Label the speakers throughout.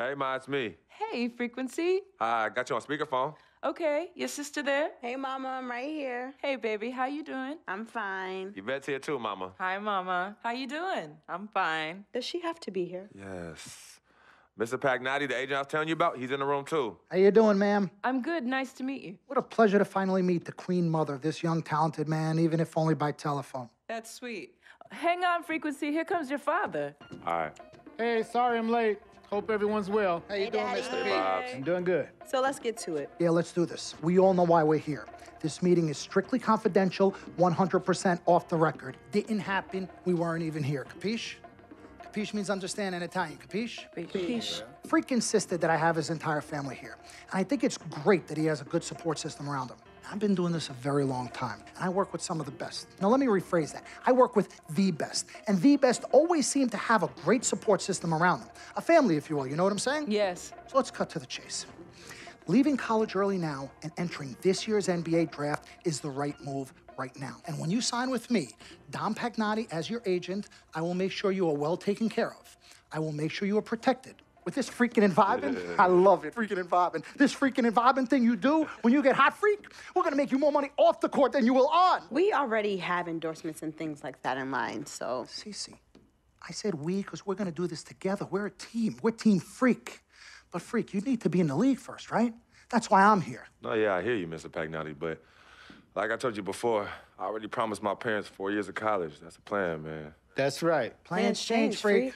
Speaker 1: Hey, Ma, it's me.
Speaker 2: Hey, Frequency.
Speaker 1: I got you on speakerphone.
Speaker 2: Okay, your sister there?
Speaker 3: Hey, Mama, I'm right here.
Speaker 2: Hey, baby, how you doing?
Speaker 3: I'm fine.
Speaker 1: Yvette's here too, Mama.
Speaker 2: Hi, Mama. How you doing? I'm fine.
Speaker 3: Does she have to be here?
Speaker 1: Yes. Mr. Pagnotti, the agent I was telling you about, he's in the room too.
Speaker 4: How you doing, ma'am?
Speaker 2: I'm good. Nice to meet you.
Speaker 4: What a pleasure to finally meet the queen mother of this young, talented man, even if only by telephone.
Speaker 2: That's sweet. Hang on, Frequency. Here comes your father.
Speaker 1: All right.
Speaker 5: Hey, sorry I'm late. Hope everyone's well.
Speaker 4: How you doing,
Speaker 3: Daddy.
Speaker 4: Mr.
Speaker 1: Hey, Bobs.
Speaker 5: I'm doing good.
Speaker 3: So let's get to it.
Speaker 4: Yeah, let's do this. We all know why we're here. This meeting is strictly confidential, 100% off the record. Didn't happen. We weren't even here. Capiche? Capiche means understand in Italian. Capiche?
Speaker 2: Capiche.
Speaker 4: Freak insisted that I have his entire family here. And I think it's great that he has a good support system around him. I've been doing this a very long time, and I work with some of the best. Now, let me rephrase that. I work with the best, and the best always seem to have a great support system around them. A family, if you will, you know what I'm saying?
Speaker 2: Yes.
Speaker 4: So let's cut to the chase. Leaving college early now and entering this year's NBA draft is the right move right now. And when you sign with me, Dom Pagnotti, as your agent, I will make sure you are well taken care of. I will make sure you are protected. With this freaking and vibing, I love it, freaking and vibing. This freaking and vibing thing you do when you get hot freak, we're gonna make you more money off the court than you will on.
Speaker 3: We already have endorsements and things like that in line, so.
Speaker 4: Cece, I said we because we're gonna do this together. We're a team. We're Team Freak. But Freak, you need to be in the league first, right? That's why I'm here.
Speaker 1: No, yeah, I hear you, Mr. Pagnotti, but like I told you before, I already promised my parents 4 years of college. That's a plan, man.
Speaker 5: That's right.
Speaker 4: Plans change, Freak.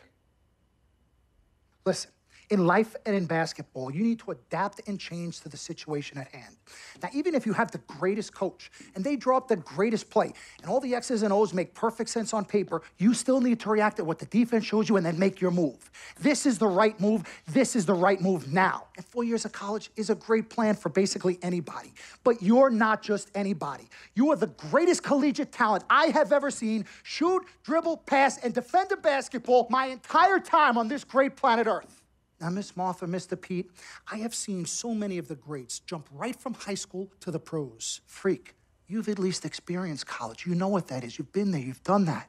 Speaker 4: Listen. In life and in basketball, you need to adapt and change to the situation at hand. Now, even if you have the greatest coach and they draw up the greatest play and all the X's and O's make perfect sense on paper, you still need to react to what the defense shows you and then make your move. This is the right move. This is the right move now. And 4 years of college is a great plan for basically anybody. But you're not just anybody. You are the greatest collegiate talent I have ever seen shoot, dribble, pass, and defend a basketball my entire time on this great planet Earth. Now, Miss Martha, Mr. Pete, I have seen so many of the greats jump right from high school to the pros. Freak, you've at least experienced college. You know what that is. You've been there. You've done that.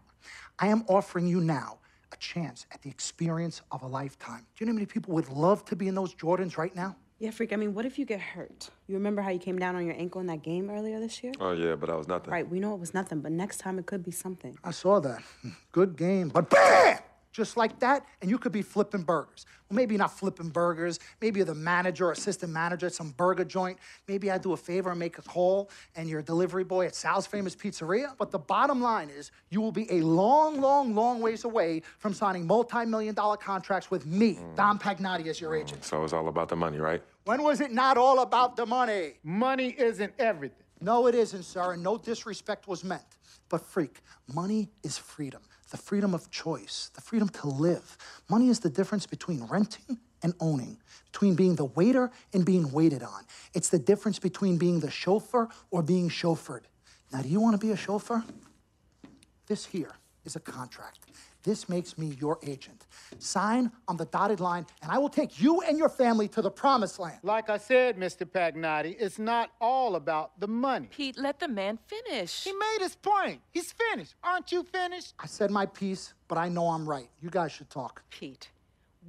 Speaker 4: I am offering you now a chance at the experience of a lifetime. Do you know how many people would love to be in those Jordans right now?
Speaker 3: Yeah, Freak, I mean, what if you get hurt? You remember how you came down on your ankle in that game earlier this year?
Speaker 1: Oh, yeah, but that was nothing.
Speaker 3: Right, we know it was nothing, but next time it could be something.
Speaker 4: I saw that. Good game. But BAM! Just like that, and you could be flipping burgers. Well, maybe not flipping burgers. Maybe you're the manager or assistant manager at some burger joint. Maybe I do a favor and make a call, and you're a delivery boy at Sal's Famous Pizzeria. But the bottom line is, you will be a long, long, long ways away from signing multi-million-dollar contracts with me, Dom Pagnotti, as your agent.
Speaker 1: So it's all about the money, right?
Speaker 4: When was it not all about the money?
Speaker 5: Money isn't everything.
Speaker 4: No, it isn't, sir, and no disrespect was meant. But Freak, money is freedom. The freedom of choice, the freedom to live. Money is the difference between renting and owning, between being the waiter and being waited on. It's the difference between being the chauffeur or being chauffeured. Now, do you want to be a chauffeur? This here is a contract. This makes me your agent. Sign on the dotted line, and I will take you and your family to the promised land.
Speaker 5: Like I said, Mr. Pagnotti, it's not all about the money.
Speaker 2: Pete, let the man finish.
Speaker 5: He made his point. He's finished. Aren't you finished?
Speaker 4: I said my piece, but I know I'm right. You guys should talk.
Speaker 2: Pete,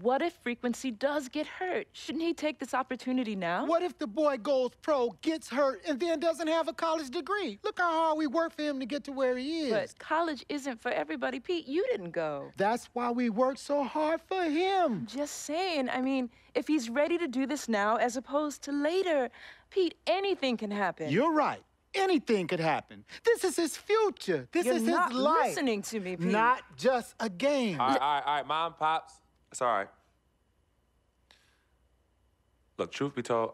Speaker 2: what if Frequency does get hurt? Shouldn't he take this opportunity now?
Speaker 5: What if the boy goes pro, gets hurt, and then doesn't have a college degree? Look how hard we work for him to get to where he is.
Speaker 2: But college isn't for everybody. Pete, you didn't go.
Speaker 5: That's why we work so hard for him.
Speaker 2: Just saying, I mean, if he's ready to do this now as opposed to later, Pete, anything can happen.
Speaker 5: You're right. Anything could happen. This is his future. This
Speaker 2: You're
Speaker 5: is his
Speaker 2: not
Speaker 5: life.
Speaker 2: listening to me, Pete.
Speaker 5: Not just a game.
Speaker 1: All right, Mom, Pops. It's all right. Look, truth be told,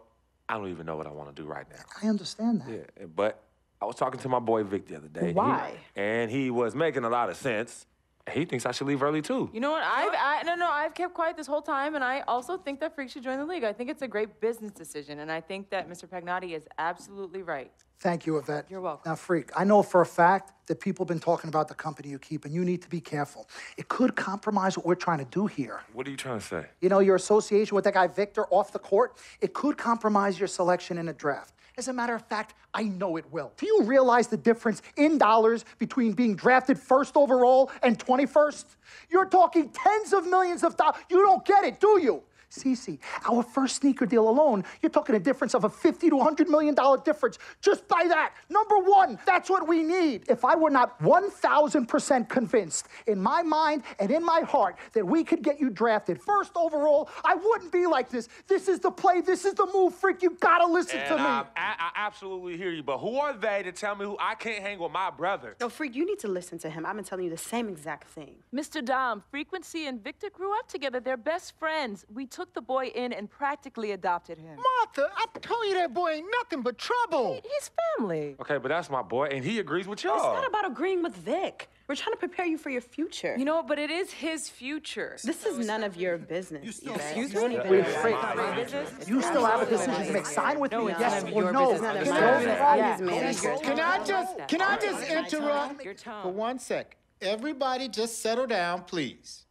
Speaker 1: I don't even know what I want to do right now.
Speaker 4: I understand that.
Speaker 1: Yeah, but I was talking to my boy Vic the other day.
Speaker 2: Why?
Speaker 1: And he was making a lot of sense. He thinks I should leave early, too.
Speaker 2: You know what? I've kept quiet this whole time, and I also think that Freak should join the league. I think it's a great business decision, and I think that Mr. Pagnotti is absolutely right.
Speaker 4: Thank you, Yvette.
Speaker 2: You're welcome.
Speaker 4: Now, Freak, I know for a fact that people have been talking about the company you keep, and you need to be careful. It could compromise what we're trying to do here.
Speaker 1: What are you trying to say?
Speaker 4: You know, your association with that guy Victor off the court, it could compromise your selection in a draft. As a matter of fact, I know it will. Do you realize the difference in dollars between being drafted first overall and 21st? You're talking tens of millions of dollars. You don't get it, do you? Cece, our first sneaker deal alone, you're talking a difference of a $50 to $100 million difference just by that. Number one, that's what we need. If I were not 1,000% convinced in my mind and in my heart that we could get you drafted first overall, I wouldn't be like this. This is the play. This is the move, freak. You gotta listen to me.
Speaker 1: I absolutely hear you, but who are they to tell me who I can't hang with my brother?
Speaker 3: No, freak, you need to listen to him. I've been telling you the same exact thing.
Speaker 2: Mr. Dom, Frequency and Victor grew up together. They're best friends. We took the boy in and practically adopted him.
Speaker 5: Martha, I told you that boy ain't nothing but trouble.
Speaker 2: He's family.
Speaker 1: Okay, but that's my boy, and he agrees with
Speaker 3: It's
Speaker 1: y'all.
Speaker 3: not about agreeing with Vic. We're trying to prepare you for your future.
Speaker 2: You know what? But it is his future.
Speaker 3: This is none of your business.
Speaker 2: Excuse
Speaker 3: You don't
Speaker 2: me?
Speaker 3: even
Speaker 4: Wait,
Speaker 3: know
Speaker 4: Frank,
Speaker 3: why. My business.
Speaker 4: you still have a decision to make. Sign with me, yes or no.
Speaker 3: It's none of
Speaker 4: It's
Speaker 3: my
Speaker 4: no
Speaker 3: business.
Speaker 4: problem.
Speaker 3: Yeah, manage
Speaker 5: Can I just interrupt
Speaker 2: Your tone.
Speaker 5: for 1 second? Everybody just settle down, please.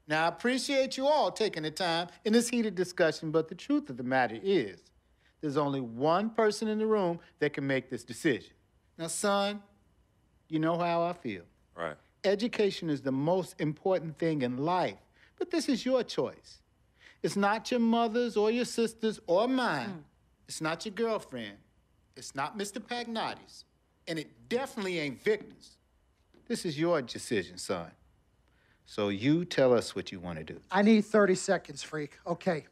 Speaker 5: Now, I appreciate you all taking the time in this heated discussion, but the truth of the matter is, there's only one person in the room that can make this decision. Now, son, you know how I feel.
Speaker 1: Right.
Speaker 5: Education is the most important thing in life, but this is your choice. It's not your mother's or your sister's or mine. It's not your girlfriend. It's not Mr. Pagnotti's. And it definitely ain't Victor's. This is your decision, son. So you tell us what you want to do.
Speaker 4: I need 30 seconds, freak. Okay.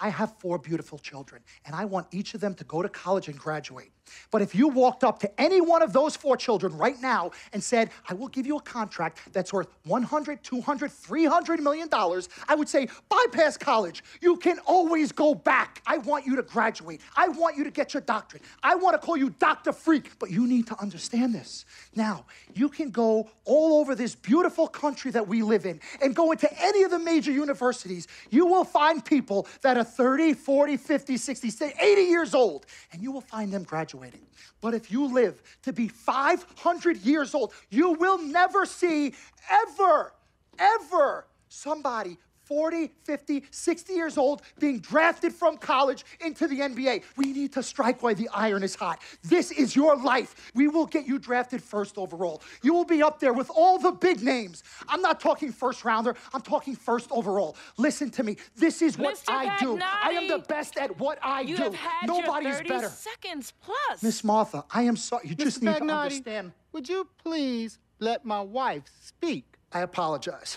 Speaker 4: I have 4 beautiful children, and I want each of them to go to college and graduate. But if you walked up to any one of those 4 children right now and said, I will give you a contract that's worth $100, $200, $300 million, I would say, bypass college. You can always go back. I want you to graduate. I want you to get your doctorate. I want to call you Dr. Freak, but you need to understand this. Now, you can go all over this beautiful country that we live in and go into any of the major universities. You will find people that are 30, 40, 50, 60, 80 years old, and you will find them graduating. But if you live to be 500 years old, you will never see ever somebody 40, 50, 60 years old being drafted from college into the NBA. We need to strike while the iron is hot. This is your life. We will get you drafted first overall. You will be up there with all the big names. I'm not talking first rounder. I'm talking first overall. Listen to me. This is what
Speaker 2: Mr.
Speaker 4: I do.
Speaker 2: Pagnotti,
Speaker 4: I am the best at what I do.
Speaker 2: You have had
Speaker 4: Nobody
Speaker 2: your
Speaker 4: is
Speaker 2: 30
Speaker 4: better.
Speaker 2: seconds plus.
Speaker 4: Miss Martha, I am sorry. You just
Speaker 5: Mr.
Speaker 4: need to
Speaker 5: Pagnotti,
Speaker 4: understand.
Speaker 5: would you please let my wife speak?
Speaker 4: I apologize.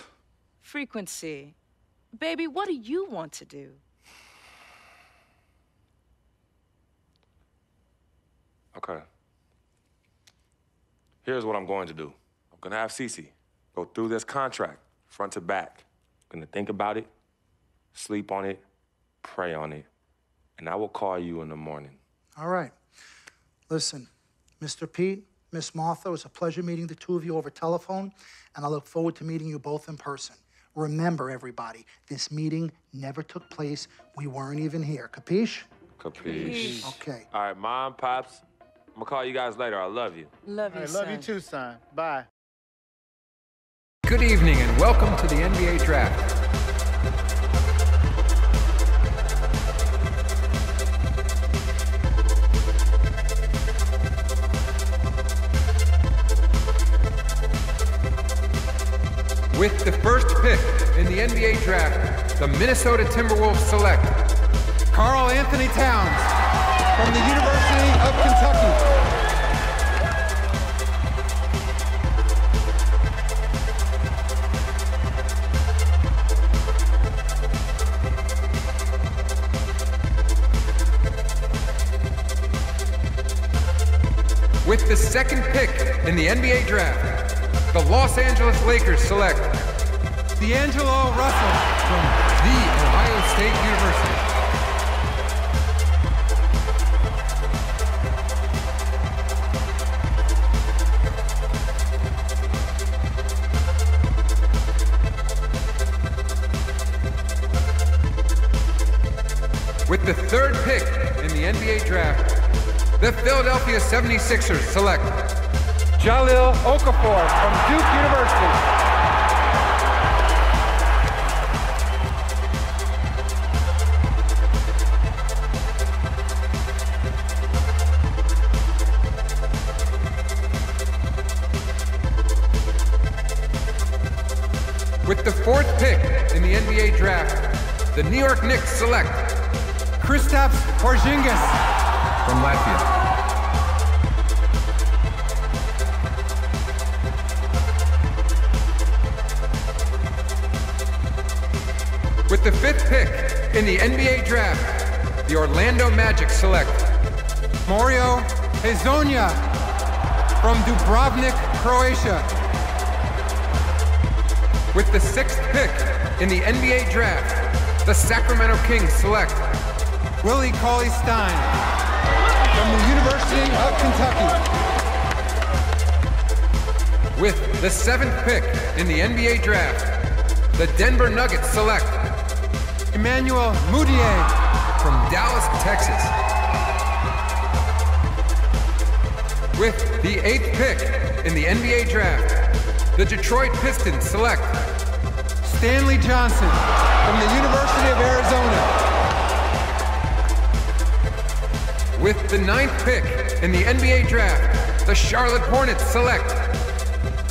Speaker 2: Frequency. Baby, what do you want to do?
Speaker 1: Okay. Here's what I'm going to do. I'm gonna have Cece go through this contract, front to back. I'm gonna think about it, sleep on it, pray on it, and I will call you in the morning.
Speaker 4: All right. Listen, Mr. Pete, Miss Martha, it was a pleasure meeting the two of you over telephone, and I look forward to meeting you both in person. Remember, everybody, this meeting never took place. We weren't even here. Capiche?
Speaker 1: Capiche.
Speaker 4: Okay.
Speaker 1: All right, Mom, Pops, I'm gonna call you guys later. I love you.
Speaker 2: Love you,
Speaker 5: I
Speaker 2: son.
Speaker 5: love you too, son. Bye.
Speaker 6: Good evening and welcome to the NBA Draft. With the first pick in the NBA Draft, the Minnesota Timberwolves select Karl Anthony Towns from the University of Kentucky. With the second pick in the NBA Draft, the Los Angeles Lakers select D'Angelo Russell from The Ohio State University. With the third pick in the NBA Draft, the Philadelphia 76ers select Jahlil Okafor from Duke University. With the fourth pick in the NBA Draft, the New York Knicks select Kristaps Porzingis from Latvia. With the 5th pick in the NBA draft, the Orlando Magic select Mario Hezonja from Dubrovnik, Croatia. With the 6th pick in the NBA draft, the Sacramento Kings select Willie Cauley-Stein from the University of Kentucky. With the 7th pick in the NBA draft, the Denver Nuggets select Emmanuel Mudiay from Dallas, Texas. With the 8th pick in the NBA draft, the Detroit Pistons select Stanley Johnson from the University of Arizona. With the 9th pick in the NBA draft, the Charlotte Hornets select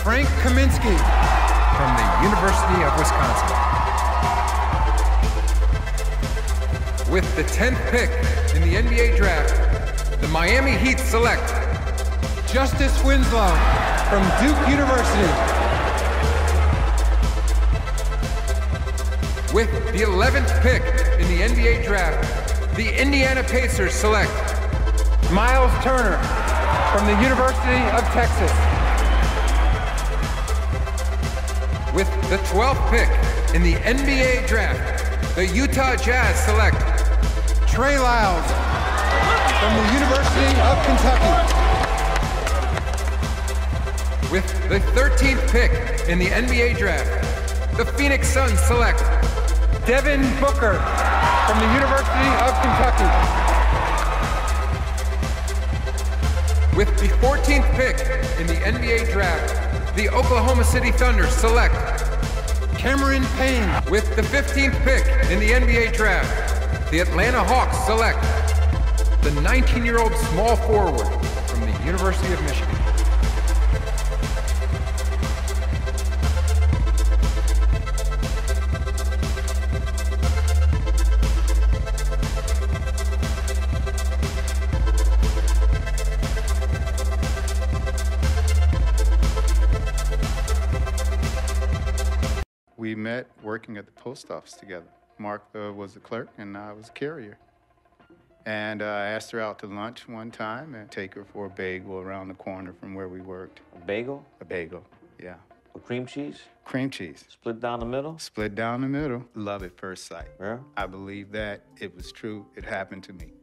Speaker 6: Frank Kaminsky from the University of Wisconsin. With the 10th pick in the NBA draft, the Miami Heat select Justice Winslow from Duke University. With the 11th pick in the NBA draft, the Indiana Pacers select Miles Turner from the University of Texas. With the 12th pick in the NBA draft, the Utah Jazz select Trey Lyles from the University of Kentucky. With the 13th pick in the NBA draft, the Phoenix Suns select Devin Booker from the University of Kentucky. With the 14th pick in the NBA draft, the Oklahoma City Thunder select Cameron Payne. With the 15th pick in the NBA draft, the Atlanta Hawks select the 19-year-old small forward from the University of Michigan.
Speaker 5: We met working at the post office together. Mark was the clerk and I was a carrier. And I asked her out to lunch one time and take her for a bagel around the corner from where we worked.
Speaker 7: A bagel?
Speaker 5: A bagel, yeah.
Speaker 7: With cream cheese?
Speaker 5: Cream cheese.
Speaker 7: Split down the middle?
Speaker 5: Split down the middle. Love at first sight.
Speaker 7: Yeah?
Speaker 5: I believe that it was true. It happened to me.